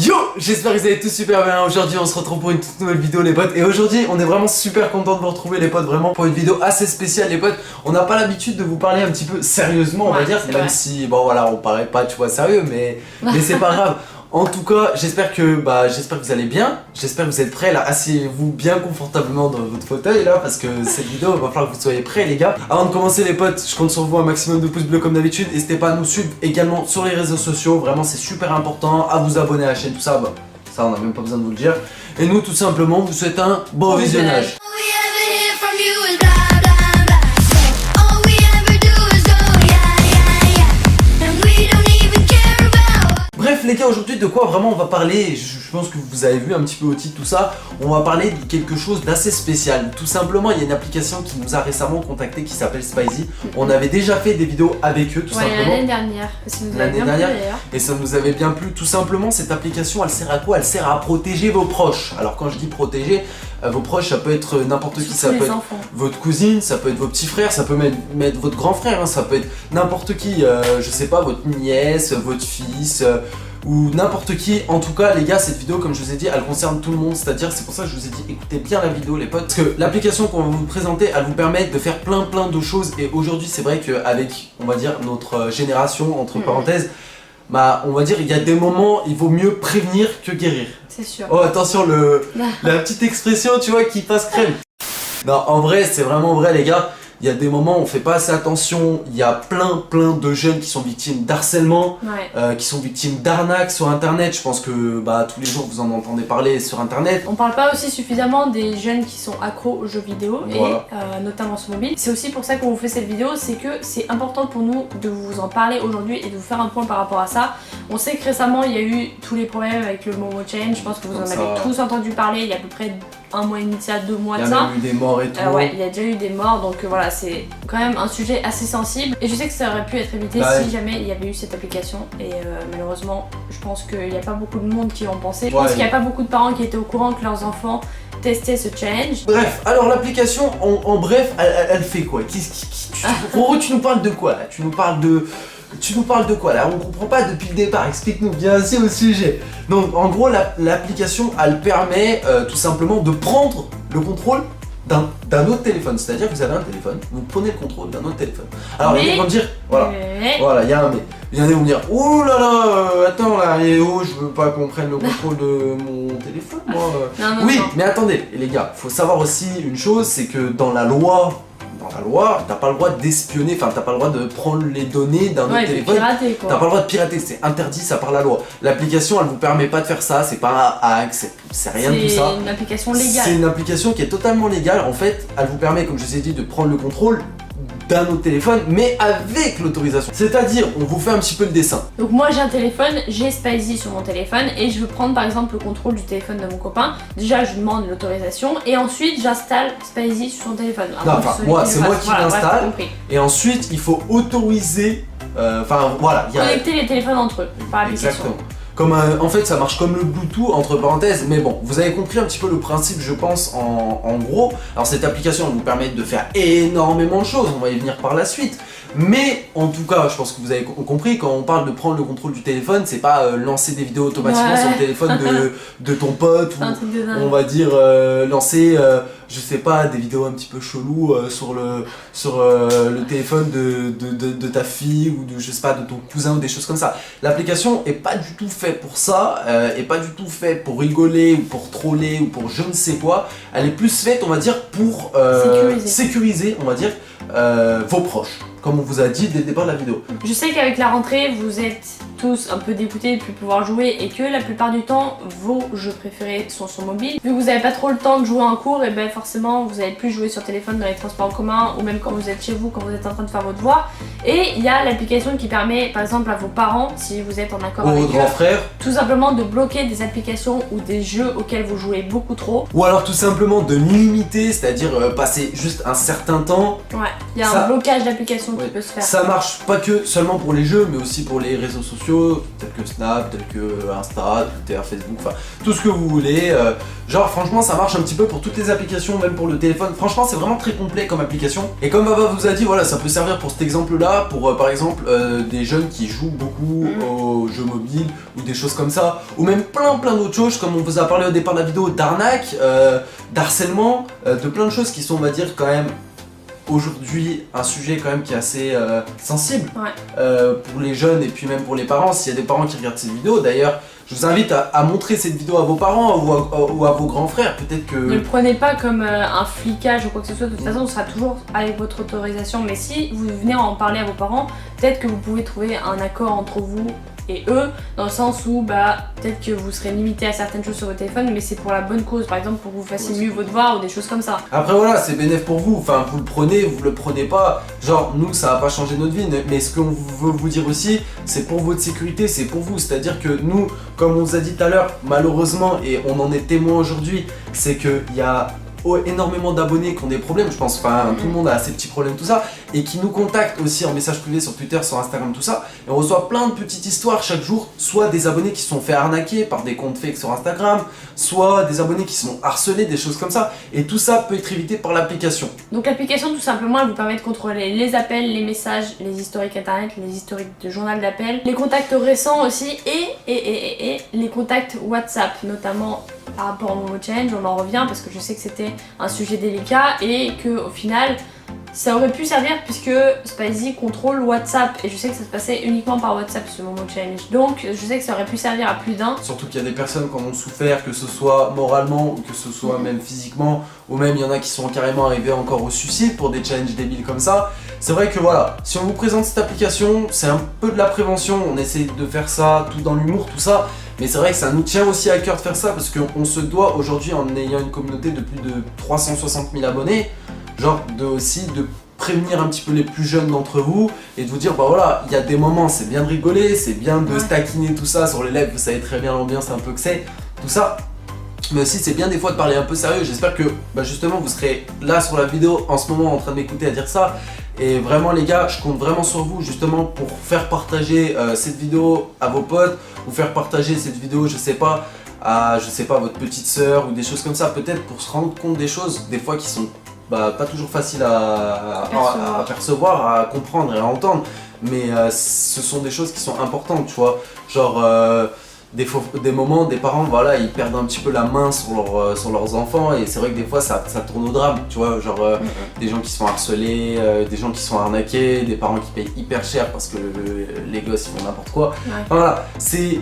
Yo, j'espère que vous allez tous super bien. Aujourd'hui on se retrouve pour une toute nouvelle vidéo les potes. Et aujourd'hui on est vraiment super content de vous retrouver les potes. Vraiment pour une vidéo assez spéciale les potes. On n'a pas l'habitude de vous parler un petit peu sérieusement on va dire. Même si bon voilà on paraît pas tu vois sérieux mais c'est pas grave. En tout cas, j'espère que vous allez bien. J'espère que vous êtes prêts là. Asseyez-vous bien confortablement dans votre fauteuil là parce que cette vidéo, il va falloir que vous soyez prêts les gars. Avant de commencer les potes, je compte sur vous un maximum de pouces bleus comme d'habitude. N'hésitez pas à nous suivre également sur les réseaux sociaux. Vraiment c'est super important. À vous abonner à la chaîne, tout ça. Bah, ça on n'a même pas besoin de vous le dire. Et nous tout simplement, on vous souhaite un bon visionnage. Bref les gars, aujourd'hui de quoi vraiment on va parler, je pense que vous avez vu un petit peu au titre tout ça, on va parler de quelque chose d'assez spécial. Tout simplement il y a une application qui nous a récemment contacté qui s'appelle Spizy. On avait déjà fait des vidéos avec eux tout simplement. L'année dernière, et ça nous avait bien plu. Tout simplement cette application elle sert à quoi? Elle sert à protéger vos proches. Alors quand je dis protéger, vos proches ça peut être n'importe qui, ça peut être votre cousine, ça peut être vos petits frères, ça peut mettre votre grand frère, hein, ça peut être n'importe qui, je sais pas, votre nièce, votre fils ou n'importe qui. En tout cas les gars, cette vidéo comme je vous ai dit elle concerne tout le monde, c'est-à-dire c'est pour ça que je vous ai dit écoutez bien la vidéo les potes, parce que l'application qu'on va vous présenter elle vous permet de faire plein de choses. Et aujourd'hui c'est vrai qu'avec on va dire notre génération entre parenthèses, bah on va dire il y a des moments il vaut mieux prévenir que guérir. C'est sûr. Oh attention la petite expression tu vois qui passe crème. Non en vrai c'est vraiment vrai les gars. Il y a des moments où on fait pas assez attention, il y a plein de jeunes qui sont victimes d'harcèlement, qui sont victimes d'arnaques sur internet. Je pense que tous les jours vous en entendez parler sur internet. On parle pas aussi suffisamment des jeunes qui sont accros aux jeux vidéo voilà. Et notamment sur mobile. C'est aussi pour ça qu'on vous fait cette vidéo, c'est que c'est important pour nous de vous en parler aujourd'hui et de vous faire un point par rapport à ça. On sait que récemment il y a eu tous les problèmes avec le Momo Change, je pense que vous en avez tous entendu parler il y a à peu près un mois et demi de ça, 2 mois de ça. Il y a même eu des morts et tout. Ouais, il y a déjà eu des morts, donc voilà, c'est quand même un sujet assez sensible. Et je sais que ça aurait pu être évité si jamais il y avait eu cette application. Et malheureusement, je pense qu'il n'y a pas beaucoup de monde qui en pensait. Je pense qu'il n'y a pas beaucoup de parents qui étaient au courant que leurs enfants testaient ce challenge. Bref, alors l'application, en bref, elle fait quoi? Roro, tu nous parles de quoi là? Tu nous parles de quoi là? On comprend pas depuis le départ, explique-nous bien assez au sujet. Donc en gros l'application elle permet tout simplement de prendre le contrôle d'un autre téléphone. C'est-à-dire que vous avez un téléphone, vous prenez le contrôle d'un autre téléphone. Alors il y en a qui vont me dire, voilà, il y a un mais. Il y en a qui vont me dire, oh là là, attends là, je veux pas qu'on prenne le contrôle de mon téléphone moi. Non, mais attendez les gars, faut savoir aussi une chose, c'est que dans la loi, t'as pas le droit d'espionner, enfin t'as pas le droit de prendre les données d'un autre téléphone. T'as pas le droit de pirater, c'est interdit ça par la loi. L'application elle vous permet pas de faire ça, c'est pas un hack, c'est rien de tout ça. C'est une application légale. C'est une application qui est totalement légale. En fait, elle vous permet, comme je vous ai dit, de prendre le contrôle d'un autre téléphone, mais avec l'autorisation. C'est-à-dire, on vous fait un petit peu le dessin. Donc moi j'ai un téléphone, j'ai Spizy sur mon téléphone et je veux prendre par exemple le contrôle du téléphone de mon copain. Déjà je demande l'autorisation et ensuite j'installe Spizy sur son téléphone. Non, enfin moi c'est moi qui l'installe et ensuite il faut autoriser, connecter les téléphones entre eux par application. Exactement. En fait ça marche comme le Bluetooth entre parenthèses, mais bon vous avez compris un petit peu le principe je pense en gros. Alors cette application elle vous permet de faire énormément de choses, on va y venir par la suite. Mais en tout cas je pense que vous avez compris, quand on parle de prendre le contrôle du téléphone, c'est pas lancer des vidéos automatiquement sur le téléphone de ton pote ou on va dire lancer je sais pas des vidéos un petit peu cheloues sur le téléphone de ta fille ou de je sais pas de ton cousin ou des choses comme ça. L'application est pas du tout faite pour ça, est pas du tout faite pour rigoler ou pour troller ou pour je ne sais quoi. Elle est plus faite on va dire pour sécuriser on va dire vos proches, comme on vous a dit dès le départ de la vidéo. Je sais qu'avec la rentrée, vous êtes tous un peu dégoûtés de ne plus pouvoir jouer et que la plupart du temps, vos jeux préférés sont sur mobile. Vu que vous n'avez pas trop le temps de jouer en cours, et ben forcément, vous n'allez plus jouer sur téléphone dans les transports en commun ou même quand vous êtes chez vous, quand vous êtes en train de faire votre devoir. Et il y a l'application qui permet, par exemple, à vos parents, si vous êtes en accord avec grand frère, tout simplement de bloquer des applications ou des jeux auxquels vous jouez beaucoup trop. Ou alors tout simplement de limiter, c'est-à-dire passer juste un certain temps. Ouais, il y a un blocage d'application qui peut se faire. Ça marche pas que seulement pour les jeux, mais aussi pour les réseaux sociaux. sociaux, tels que Snap, tels que Insta, Twitter, Facebook, enfin tout ce que vous voulez. Genre franchement ça marche un petit peu pour toutes les applications, même pour le téléphone. Franchement c'est vraiment très complet comme application. Et comme Baba vous a dit, voilà, ça peut servir pour cet exemple là, pour par exemple des jeunes qui jouent beaucoup aux jeux mobiles ou des choses comme ça, ou même plein d'autres choses, comme on vous a parlé au départ de la vidéo, d'arnaque, d'harcèlement, de plein de choses qui sont, on va dire, quand même aujourd'hui un sujet quand même qui est assez sensible pour les jeunes et puis même pour les parents. S'il y a des parents qui regardent cette vidéo, d'ailleurs je vous invite à montrer cette vidéo à vos parents ou à vos grands frères, peut-être que... Ne le prenez pas comme un flicage ou quoi que ce soit, de toute façon ce sera toujours avec votre autorisation, mais si vous venez en parler à vos parents, peut-être que vous pouvez trouver un accord entre vous et eux, dans le sens où peut-être que vous serez limité à certaines choses sur votre téléphone, mais c'est pour la bonne cause, par exemple pour que vous fassiez mieux vos devoirs ou des choses comme ça. Après voilà, c'est bénéf pour vous, enfin vous le prenez, vous le prenez pas, genre nous ça va pas changer notre vie, mais ce qu'on veut vous dire aussi, c'est pour votre sécurité, c'est pour vous, c'est-à-dire que nous, comme on vous a dit tout à l'heure, malheureusement, et on en est témoin aujourd'hui, c'est qu'il y a énormément d'abonnés qui ont des problèmes, je pense, enfin tout le monde a ses petits problèmes, tout ça, et qui nous contactent aussi en message privé sur Twitter, sur Instagram, tout ça, et on reçoit plein de petites histoires chaque jour, soit des abonnés qui se sont fait arnaquer par des comptes fake sur Instagram, soit des abonnés qui sont harcelés, des choses comme ça, et tout ça peut être évité par l'application. Donc l'application tout simplement elle vous permet de contrôler les appels, les messages, les historiques internet, les historiques de journal d'appel, les contacts récents aussi, et les contacts WhatsApp, notamment par rapport au Momo Challenge. On en revient parce que je sais que c'était un sujet délicat et que au final ça aurait pu servir puisque Spicy contrôle WhatsApp et je sais que ça se passait uniquement par WhatsApp ce Momo Challenge, donc je sais que ça aurait pu servir à plus d'un. Surtout qu'il y a des personnes qui en ont souffert, que ce soit moralement ou que ce soit même physiquement, ou même il y en a qui sont carrément arrivés encore au suicide pour des challenges débiles comme ça. C'est vrai que voilà, si on vous présente cette application, c'est un peu de la prévention, on essaie de faire ça tout dans l'humour, tout ça, mais c'est vrai que ça nous tient aussi à cœur de faire ça parce qu'on se doit aujourd'hui, en ayant une communauté de plus de 360 000 abonnés, genre de prévenir un petit peu les plus jeunes d'entre vous et de vous dire bah voilà, il y a des moments c'est bien de rigoler, c'est bien de se taquiner tout ça sur les lèvres, vous savez très bien l'ambiance un peu que c'est, tout ça. Mais aussi c'est bien des fois de parler un peu sérieux, j'espère que justement vous serez là sur la vidéo en ce moment en train de m'écouter à dire ça. Et vraiment les gars, je compte vraiment sur vous justement pour faire partager cette vidéo à vos potes, ou faire partager cette vidéo, je sais pas, à votre petite sœur ou des choses comme ça, peut-être pour se rendre compte des choses, des fois qui sont pas toujours faciles à percevoir, à comprendre et à entendre, mais ce sont des choses qui sont importantes, tu vois, genre des moments, des parents, voilà, ils perdent un petit peu la main sur leurs enfants et c'est vrai que des fois ça tourne au drame, tu vois, genre des gens qui se font harceler, des gens qui se font arnaquer, des parents qui payent hyper cher parce que les gosses ils font n'importe quoi. Enfin, voilà,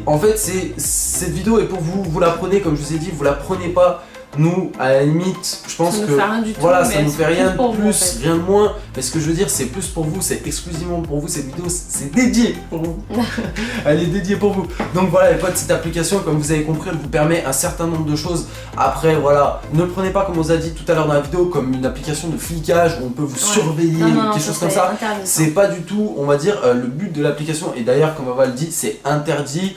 en fait cette vidéo est pour vous, vous la prenez comme je vous ai dit, vous la prenez pas. Nous, à la limite, je pense que voilà, ça nous fait rien de plus, rien de moins. Mais ce que je veux dire, c'est plus pour vous, c'est exclusivement pour vous. Cette vidéo, c'est dédié pour vous. Elle est dédiée pour vous. Donc voilà, les potes, cette application, comme vous avez compris, elle vous permet un certain nombre de choses. Après, voilà, ne le prenez pas comme on vous a dit tout à l'heure dans la vidéo, comme une application de flicage où on peut vous surveiller, quelque chose comme ça. C'est pas du tout, on va dire, le but de l'application. Et d'ailleurs, comme on va le dire, c'est interdit.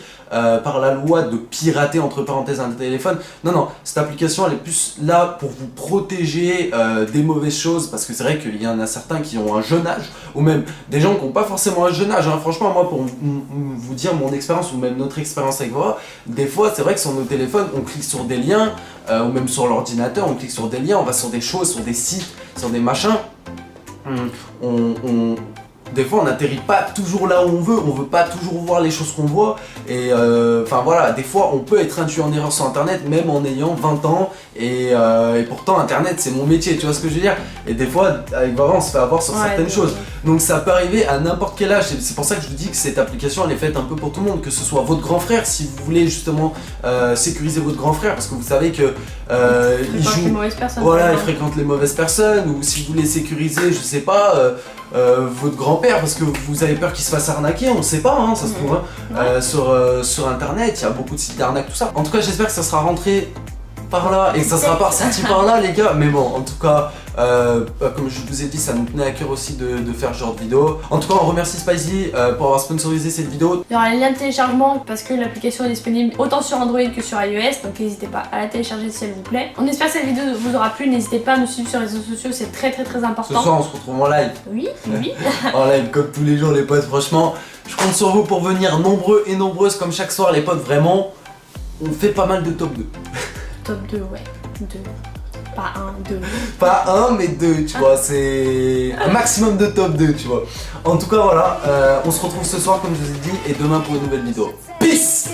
Par la loi de pirater entre parenthèses un téléphone. Non, cette application elle est plus là pour vous protéger des mauvaises choses, parce que c'est vrai qu'il y en a certains qui ont un jeune âge, ou même des gens qui n'ont pas forcément un jeune âge, hein. Franchement moi pour vous dire mon expérience ou même notre expérience avec Vora, des fois c'est vrai que sur nos téléphones on clique sur des liens, ou même sur l'ordinateur on clique sur des liens, on va sur des choses, sur des sites, sur des machins, des fois on n'atterrit pas toujours là où on veut pas toujours voir les choses qu'on voit et enfin voilà, des fois on peut être induit en erreur sur internet même en ayant 20 ans et pourtant internet c'est mon métier, tu vois ce que je veux dire, et des fois avec Vora on se fait avoir sur certaines choses, donc ça peut arriver à n'importe quel âge, c'est pour ça que je vous dis que cette application elle est faite un peu pour tout le monde, que ce soit votre grand frère si vous voulez justement sécuriser votre grand frère parce que vous savez que il joue, voilà, il fréquente les mauvaises personnes, ou si vous voulez sécuriser, je sais pas, votre grand-père parce que vous avez peur qu'il se fasse arnaquer, on sait pas, hein, ça se trouve, hein, sur internet, il y a beaucoup de sites d'arnaque, tout ça. En tout cas, j'espère que ça sera rentré par là et que ça sera pas ressorti par là, les gars, mais bon, en tout cas, comme je vous ai dit, ça nous tenait à cœur aussi de faire ce genre de vidéo. En tout cas, on remercie Spicy pour avoir sponsorisé cette vidéo. Il y aura les liens de téléchargement parce que l'application est disponible autant sur Android que sur iOS, donc n'hésitez pas à la télécharger si elle vous plaît. On espère que cette vidéo vous aura plu, n'hésitez pas à nous suivre sur les réseaux sociaux, c'est très important. Ce soir, on se retrouve en live. Oui. En live comme tous les jours, les potes, franchement. Je compte sur vous pour venir nombreux et nombreuses comme chaque soir les potes, vraiment. On fait pas mal de top 2. Top 2, ouais. 2. Pas 1, 2. Pas 1 mais 2, tu vois, c'est un maximum de top 2, tu vois. En tout cas voilà, on se retrouve ce soir comme je vous ai dit et demain pour une nouvelle vidéo. Peace.